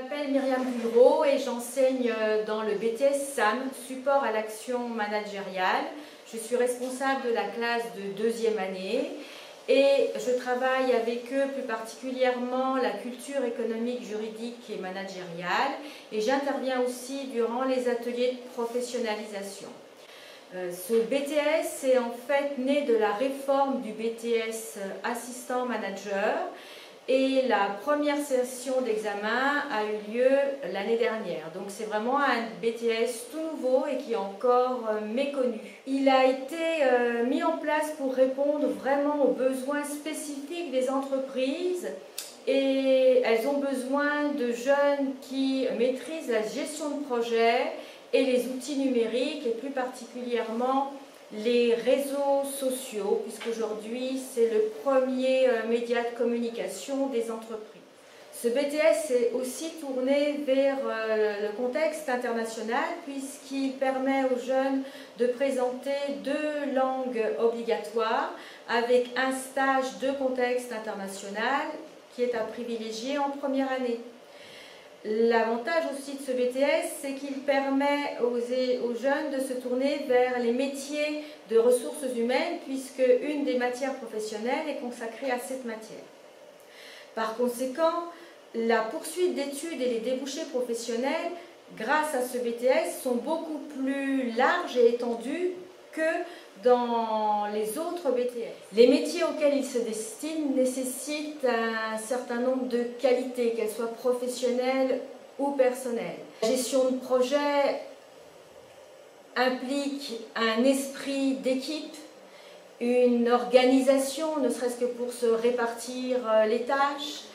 m'appelle Myriam Bureau et j'enseigne dans le BTS SAM, support à l'action managériale. Je suis responsable de la classe de deuxième année et je travaille avec eux plus particulièrement la culture économique, juridique et managériale, et j'interviens aussi durant les ateliers de professionnalisation. Ce BTS est en fait né de la réforme du BTS assistant manager. Et la première session d'examen a eu lieu l'année dernière. Donc c'est vraiment un BTS tout nouveau et qui est encore méconnu. Il a été mis en place pour répondre vraiment aux besoins spécifiques des entreprises. Et elles ont besoin de jeunes qui maîtrisent la gestion de projet et les outils numériques, et plus particulièrement les réseaux sociaux, puisqu'aujourd'hui c'est le premier média de communication des entreprises. Ce BTS est aussi tourné vers le contexte international, puisqu'il permet aux jeunes de présenter 2 langues obligatoires avec un stage de contexte international qui est à privilégier en première année. L'avantage aussi de ce BTS, c'est qu'il permet aux jeunes de se tourner vers les métiers de ressources humaines, puisque une des matières professionnelles est consacrée à cette matière. Par conséquent, la poursuite d'études et les débouchés professionnels, grâce à ce BTS, sont beaucoup plus larges et étendus que dans les autres BTS. Les métiers auxquels ils se destinent nécessitent un certain nombre de qualités, qu'elles soient professionnelles ou personnelles. La gestion de projet implique un esprit d'équipe, une organisation, ne serait-ce que pour se répartir les tâches.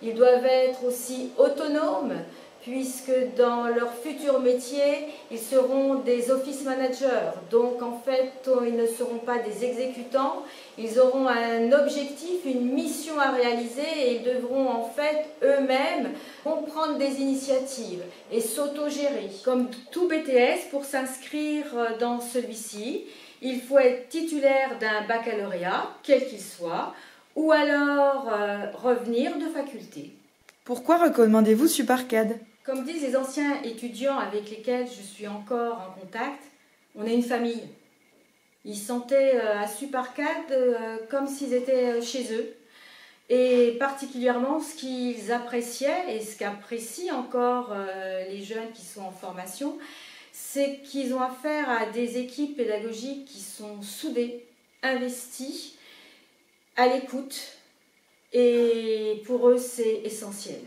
Ils doivent être aussi autonomes, puisque dans leur futur métier, ils seront des office managers. Donc en fait, ils ne seront pas des exécutants, ils auront un objectif, une mission à réaliser, et ils devront en fait eux-mêmes prendre des initiatives et s'autogérer. Comme tout BTS, pour s'inscrire dans celui-ci, il faut être titulaire d'un baccalauréat, quel qu'il soit, ou alors revenir de faculté. Pourquoi recommandez-vous Supercad ? Comme disent les anciens étudiants avec lesquels je suis encore en contact, on est une famille. Ils se sentaient à Supercad comme s'ils étaient chez eux. Et particulièrement, ce qu'ils appréciaient et ce qu'apprécient encore les jeunes qui sont en formation, c'est qu'ils ont affaire à des équipes pédagogiques qui sont soudées, investies, à l'écoute. Et pour eux, c'est essentiel.